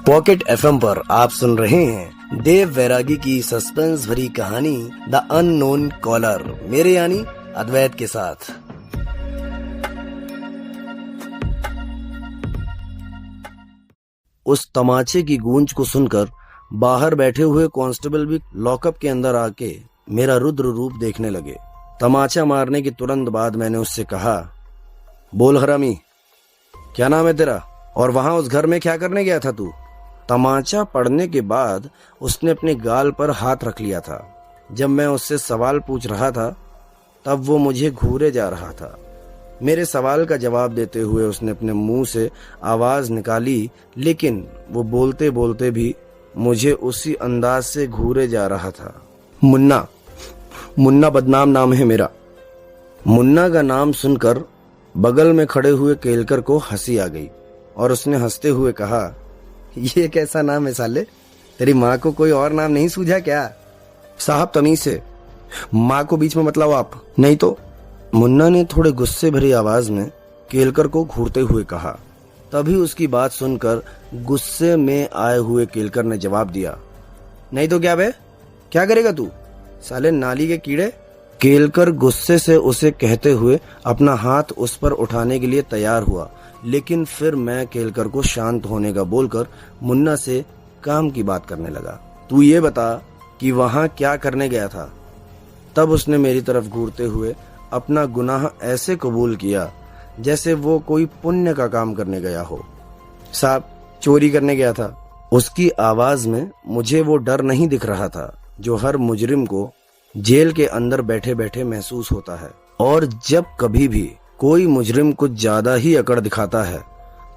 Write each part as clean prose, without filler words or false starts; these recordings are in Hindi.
पॉकेट एफएम पर आप सुन रहे हैं देव वैरागी की सस्पेंस भरी कहानी द अननोन कॉलर, मेरे यानी अद्वैत के साथ। उस तमाचे की गूंज को सुनकर बाहर बैठे हुए कांस्टेबल भी लॉकअप के अंदर आके मेरा रुद्र रूप देखने लगे। तमाचा मारने के तुरंत बाद मैंने उससे कहा, बोल हरामी, क्या नाम है तेरा और वहां उस घर में क्या करने गया था तू? तमाचा पड़ने के बाद उसने अपने गाल पर हाथ रख लिया था। जब मैं उससे सवाल पूछ रहा था तब वो मुझे घूरे जा रहा था। मेरे सवाल का जवाब देते हुए उसने अपने मुंह से आवाज निकाली, लेकिन वो बोलते बोलते भी मुझे उसी अंदाज से घूरे जा रहा था। मुन्ना बदनाम नाम है मेरा। मुन्ना का नाम सुनकर बगल में खड़े हुए केलकर को हंसी आ गई और उसने हंसते हुए कहा, ये कैसा नाम है साले? तेरी माँ को कोई और नाम नहीं सूझा क्या? साहब तमीज से माँ को बीच में मत लाओ आप, नहीं तो। मुन्ना ने थोड़े गुस्से भरी आवाज में केलकर को घूरते हुए कहा। तभी उसकी बात सुनकर गुस्से में आए हुए केलकर ने जवाब दिया, नहीं तो क्या बे, क्या करेगा तू साले नाली के कीड़े? केलकर गुस्से से उसे कहते हुए अपना हाथ उस पर उठाने के लिए तैयार हुआ, लेकिन फिर मैं केलकर को शांत होने का बोलकर मुन्ना से काम की बात करने लगा। तू ये बता कि वहां क्या करने गया था? तब उसने मेरी तरफ घूरते हुए अपना गुनाह ऐसे कबूल किया जैसे वो कोई पुण्य का काम करने गया हो। साहब, चोरी करने गया था। उसकी आवाज में मुझे वो डर नहीं दिख रहा था जो हर मुजरिम को जेल के अंदर बैठे बैठे महसूस होता है। और जब कभी भी कोई मुजरिम कुछ ज्यादा ही अकड़ दिखाता है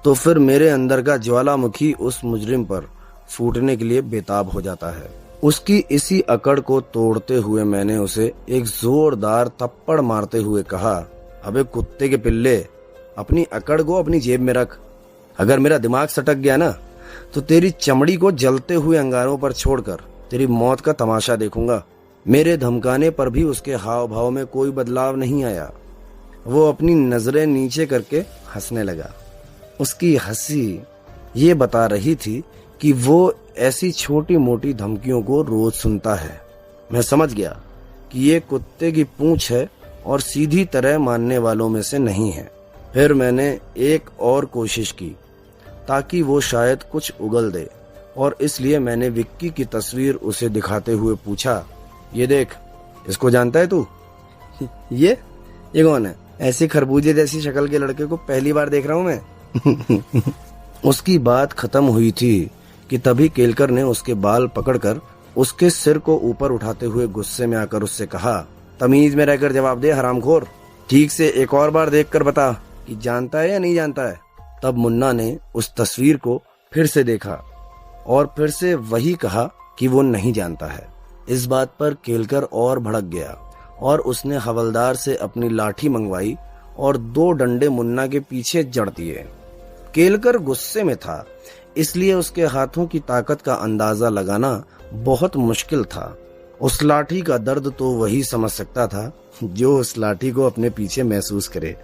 तो फिर मेरे अंदर का ज्वालामुखी उस मुजरिम पर फूटने के लिए बेताब हो जाता है। उसकी इसी अकड़ को तोड़ते हुए मैंने उसे एक जोरदार थप्पड़ मारते हुए कहा, अबे कुत्ते के पिल्ले, अपनी अकड़ को अपनी जेब में रख। अगर मेरा दिमाग सटक गया ना तो तेरी चमड़ी को जलते हुए अंगारों पर छोड़कर तेरी मौत का तमाशा देखूंगा। मेरे धमकाने पर भी उसके हाव भाव में कोई बदलाव नहीं आया। वो अपनी नजरें नीचे करके हंसने लगा। उसकी हंसी ये बता रही थी कि वो ऐसी छोटी मोटी धमकियों को रोज सुनता है। मैं समझ गया कि ये कुत्ते की पूंछ है और सीधी तरह मानने वालों में से नहीं है। फिर मैंने एक और कोशिश की ताकि वो शायद कुछ उगल दे, और इसलिए मैंने विक्की की तस्वीर उसे दिखाते हुए पूछा, ये देख, इसको जानता है तू? ये कौन है? ऐसे खरबूजे जैसी शक्ल के लड़के को पहली बार देख रहा हूं मैं। उसकी बात खत्म हुई थी कि तभी केलकर ने उसके बाल पकड़कर उसके सिर को ऊपर उठाते हुए गुस्से में आकर उससे कहा, तमीज में रहकर जवाब दे हरामखोर। ठीक से एक और बार देखकर बता कि जानता है या नहीं जानता है। तब मुन्ना ने उस तस्वीर को फिर से देखा और फिर से वही कहा कि वो नहीं जानता है। इस बात पर केलकर और भड़क गया और उसने हवलदार से अपनी लाठी मंगवाई और 2 डंडे मुन्ना के पीछे जड़ दिए। केलकर गुस्से में था, इसलिए उसके हाथों की ताकत का अंदाजा लगाना बहुत मुश्किल था। उस लाठी का दर्द तो वही समझ सकता था जो उस लाठी को अपने पीछे महसूस करे।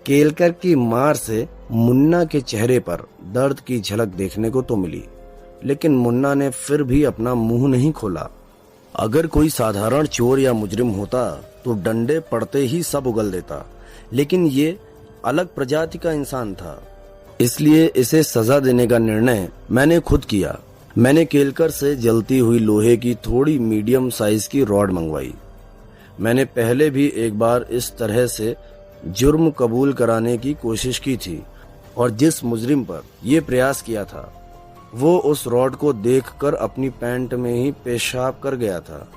केलकर की मार से मुन्ना के चेहरे पर दर्द की झलक देखने को तो मिली, लेकिन मुन्ना ने फिर भी अपना मुंह नहीं खोला। अगर कोई साधारण चोर या मुजरिम होता तो डंडे पड़ते ही सब उगल देता, लेकिन ये अलग प्रजाति का इंसान था, इसलिए इसे सजा देने का निर्णय मैंने खुद किया। मैंने केलकर से जलती हुई लोहे की थोड़ी मीडियम साइज की रॉड मंगवाई। मैंने पहले भी एक बार इस तरह से जुर्म कबूल कराने की कोशिश की थी, और जिस मुजरिम पर यह प्रयास किया था वो उस रॉड को देखकर अपनी पैंट में ही पेशाब कर गया था।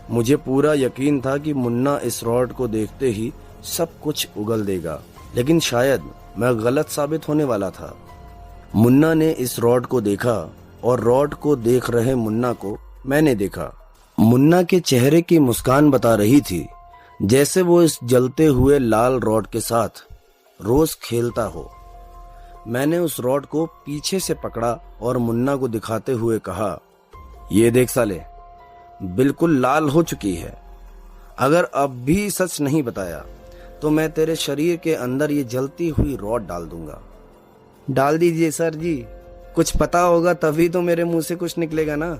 मुझे पूरा यकीन था कि मुन्ना इस रॉड को देखते ही सब कुछ उगल देगा, लेकिन शायद मैं गलत साबित होने वाला था। मुन्ना ने इस रॉड को देखा और रॉड को देख रहे मुन्ना को मैंने देखा। मुन्ना के चेहरे की मुस्कान बता रही थी जैसे वो इस जलते हुए लाल रॉड के साथ रोज खेलता हो। मैंने उस रॉड को पीछे से पकड़ा और मुन्ना को दिखाते हुए कहा, ये देख साले, बिल्कुल लाल हो चुकी है। अगर अब भी सच नहीं बताया तो मैं तेरे शरीर के अंदर ये जलती हुई रॉड डाल दूंगा। डाल दीजिए सर जी, कुछ पता होगा तभी तो मेरे मुंह से कुछ निकलेगा ना,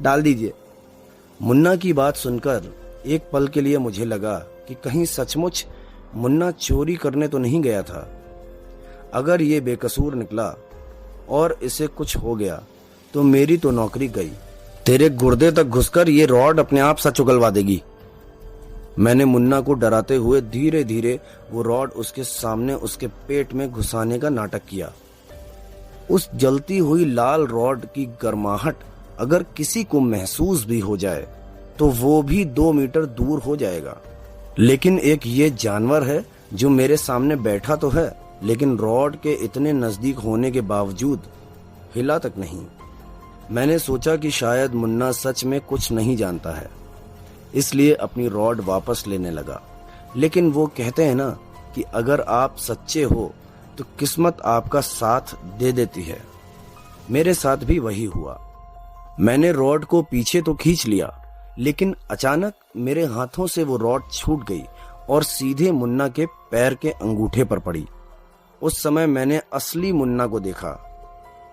डाल दीजिए। मुन्ना की बात सुनकर एक पल के लिए मुझे लगा कि कहीं सचमुच मुन्ना चोरी करने तो नहीं गया था। अगर ये बेकसूर निकला और इसे कुछ हो गया तो मेरी तो नौकरी गई। तेरे गुर्दे तक घुसकर ये रॉड अपने आप सच उगलवा देगी। मैंने मुन्ना को डराते हुए धीरे धीरे वो रॉड उसके सामने उसके पेट में घुसाने का नाटक किया। उस जलती हुई लाल रॉड की गर्माहट अगर किसी को महसूस भी हो जाए तो वो भी 2 मीटर दूर हो जाएगा। लेकिन एक ये जानवर है जो मेरे सामने बैठा तो है, लेकिन रॉड के इतने नजदीक होने के बावजूद हिला तक नहीं। मैंने सोचा कि शायद मुन्ना सच में कुछ नहीं जानता है, इसलिए अपनी रॉड वापस लेने लगा। लेकिन वो कहते हैं ना कि अगर आप सच्चे हो तो किस्मत आपका साथ दे देती है। मेरे साथ भी वही हुआ। मैंने रॉड को पीछे तो खींच लिया, लेकिन अचानक मेरे हाथों से वो रॉड छूट गई और सीधे मुन्ना के पैर के अंगूठे पर पड़ी। उस समय मैंने असली मुन्ना को देखा।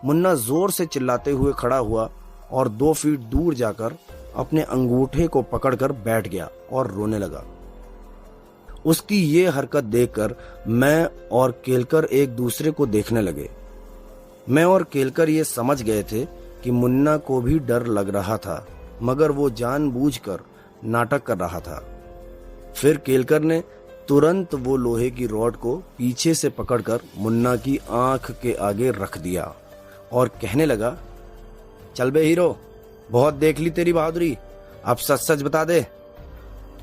मुन्ना जोर से चिल्लाते हुए खड़ा हुआ और 2 फीट दूर जाकर अपने अंगूठे को पकड़कर बैठ गया और रोने लगा। उसकी ये हरकत देखकर मैं और केलकर एक दूसरे को देखने लगे। मैं और केलकर ये समझ गए थे कि मुन्ना को भी डर लग रहा था, मगर वो जानबूझकर नाटक कर रहा था। फिर केलकर ने तुरंत वो लोहे की रॉड को पीछे से पकड़कर मुन्ना की आंख के आगे रख दिया और कहने लगा, चल बे हीरो, बहुत देख ली तेरी बहादुरी, अब सच सच बता दे,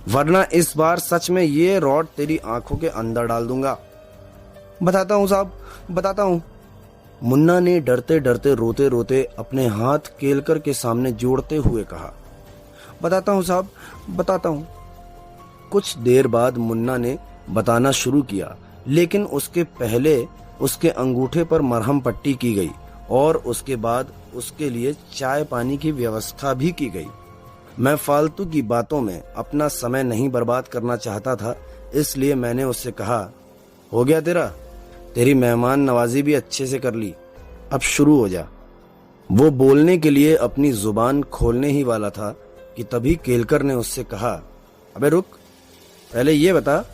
वरना इस बार सच में ये रॉड तेरी आंखों के अंदर डाल दूंगा। बताता हूँ साहब, बताता हूँ। मुन्ना ने डरते डरते रोते रोते अपने हाथ केलकर के सामने जोड़ते हुए कहा, बताता हूँ साहब, बताता हूँ। कुछ देर बाद मुन्ना ने बताना शुरू किया, लेकिन उसके पहले उसके अंगूठे पर मरहम पट्टी की गई और उसके बाद उसके लिए चाय पानी की व्यवस्था भी की गई। मैं फालतू की बातों में अपना समय नहीं बर्बाद करना चाहता था, इसलिए मैंने उससे कहा, हो गया तेरी मेहमान नवाजी भी अच्छे से कर ली, अब शुरू हो जा। वो बोलने के लिए अपनी जुबान खोलने ही वाला था कि तभी केलकर ने उससे कहा, अबे रुक, पहले ये बता,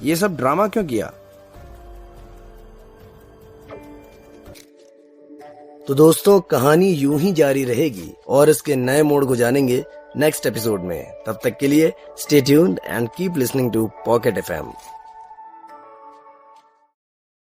ये सब ड्रामा क्यों किया? तो दोस्तों, कहानी यूं ही जारी रहेगी और इसके नए मोड़ को जानेंगे नेक्स्ट एपिसोड में। तब तक के लिए stay tuned and keep listening to pocket FM।